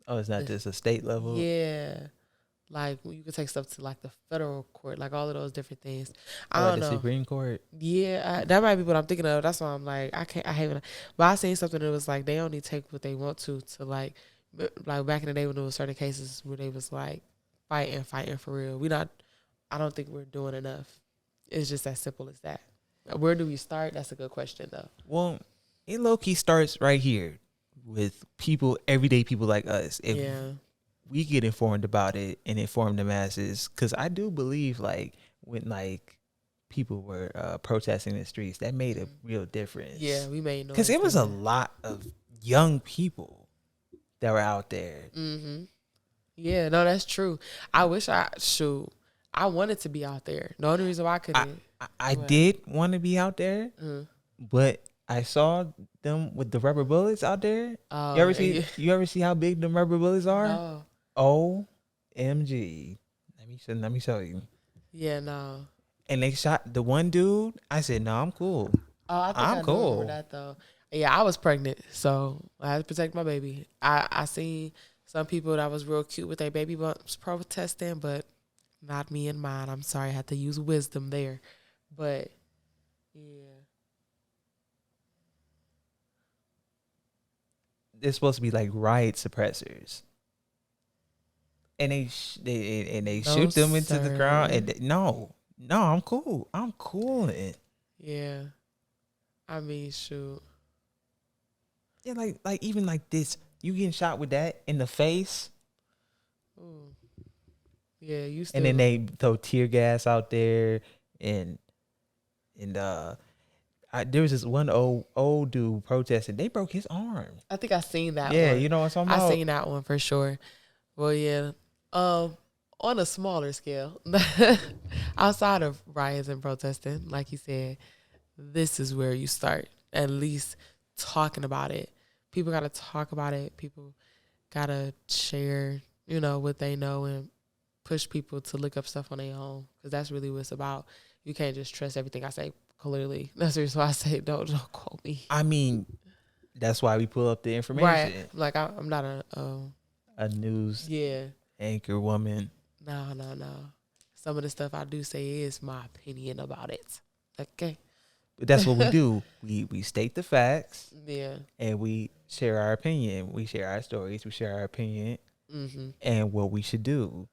Oh, it's not just a state level? Yeah. Like you can take stuff to like the federal court, like all of those different things. I Or don't the know. Supreme Court? Yeah, that might be what I'm thinking of. That's why I'm like, I hate when. But I seen something that was like they only take what they want to like back in the day when there was certain cases where they was like fighting for real. I don't think we're doing enough. It's just as simple as that. Where do we start? That's a good question though. Well, it low key starts right here with people, everyday people like us. If we get informed about it and inform the masses, because I do believe like when like people were protesting in the streets, that made a real difference. Yeah, we made noise. Because it was a lot of young people that were out there. Mm-hmm. Yeah, no, that's true. I wish I wanted to be out there. The only reason why I couldn't. I did want to be out there, but I saw them with the rubber bullets out there. Oh, you ever see how big the rubber bullets are? No. OMG. Let me show you. Yeah, no. And they shot the one dude. I said, no, I'm cool. Oh, I think I'm cool. remember that though. Yeah, I was pregnant, so I had to protect my baby. I seen some people that was real cute with their baby bumps protesting, but not me and mine. I'm sorry, I had to use wisdom there. But yeah, they're supposed to be like riot suppressors, and they shoot them into the ground. And no, I'm cool. I'm cooling. Yeah, I mean, shoot. Yeah, like even like this, you getting shot with that in the face. Ooh. Yeah, you still. And then they throw tear gas out there, and there was this one old dude protesting. They broke his arm. I think I seen that. Yeah, one. You know what I'm talking about. I seen that one for sure. Well, yeah. On a smaller scale, outside of riots and protesting, like you said, this is where you start. At least talking about it. People gotta talk about it. People gotta share, what they know and push people to look up stuff on their own, because that's really what it's about. You can't just trust everything I say. Clearly, that's the reason why I say don't quote me. I mean, that's why we pull up the information. Right? Like I'm not a news anchor woman. No. Some of the stuff I do say is my opinion about it. Okay. But that's what we do. We state the facts. Yeah. And we share our opinion. We share our stories. We share our opinion. Mm-hmm. And what we should do.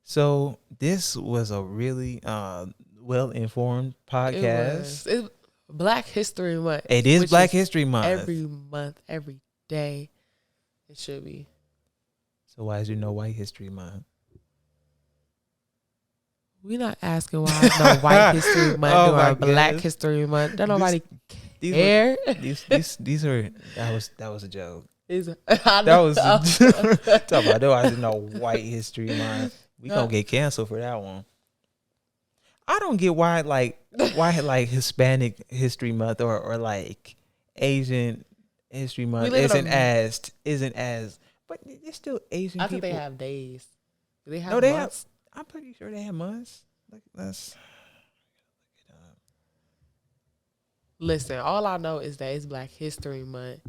So this was a really well-informed podcast. It's Black History Month. It is Black History Month. Every month, every day, it should be. So why is there no White History Month? We're not asking why there's no White History Month or Black History Month. Don't nobody care. These are that was a joke. Talk about there was no White History Month. We gonna get canceled for that one. I don't get why Hispanic History Month or like Asian History Month isn't as but it's still Asian people. I think they have days. Do they have months? I'm pretty sure they have months. Let's look it up. Listen, all I know is that it's Black History Month.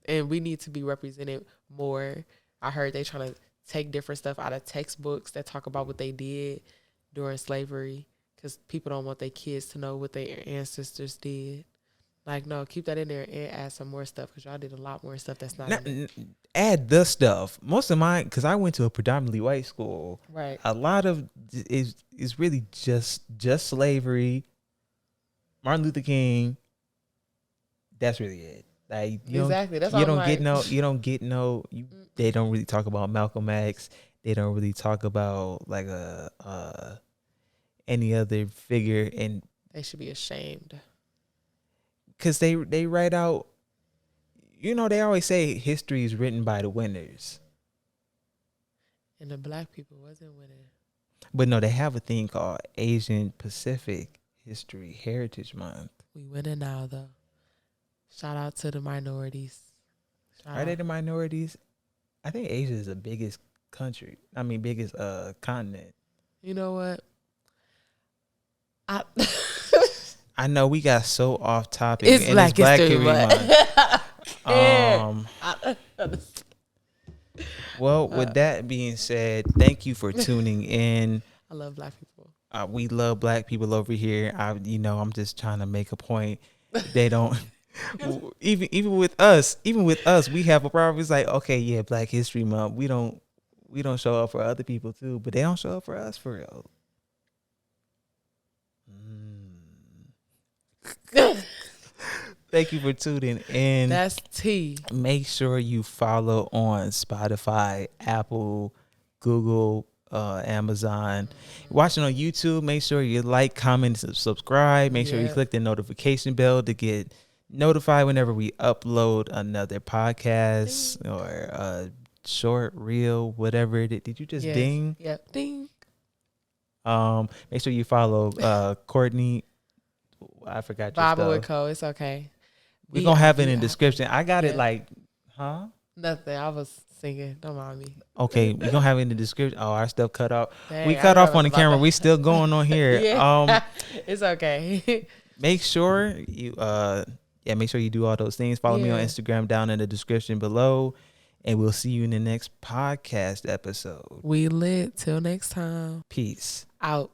And we need to be represented more. I heard they trying to take different stuff out of textbooks that talk about what they did during slavery, because people don't want their kids to know what their ancestors did. Like, no, keep that in there and add some more stuff, because y'all did a lot more stuff that's not in there. Add the stuff. Most of mine, because I went to a predominantly white school. Right. A lot of is really just slavery, Martin Luther King. That's really it. Like exactly. That's you all don't like. get no. You don't get no. They don't really talk about Malcolm X. They don't really talk about like any other figure, and they should be ashamed. Because they write out, they always say history is written by the winners. And the Black people wasn't winning. But no, they have a thing called Asian Pacific History Heritage Month. We winning now, though. Shout out to the minorities. Are they the minorities? I think Asia is the biggest country. I mean, biggest continent. You know what? I know we got so off topic. It's Black History Month. Well, with that being said, thank you for tuning in. I love Black people. We love Black people over here. I'm just trying to make a point. They don't. even with us, we have a problem. It's like, okay, yeah, Black History Month. We don't show up for other people too, but they don't show up for us for real. Thank you for tuning in. That's T. Make sure you follow on Spotify, Apple, Google, Amazon. Watching on YouTube, make sure you like, comment, and subscribe. Make sure you click the notification bell to get notified whenever we upload another podcast or a short reel, whatever it is. Did you just ding? Yep, ding. Make sure you follow Kourtney. I forgot your Bible stuff. and Co. It's okay. We're going to have it in the description. I got it like, huh? Nothing. I was singing. Don't mind me. Okay, we're going to have it in the description. Oh, our stuff cut off. Dang, we cut off on the camera. We still going on here. It's okay. Make sure you make sure you do all those things. Follow me on Instagram down in the description below. And we'll see you in the next podcast episode. We lit. Till next time. Peace. Out.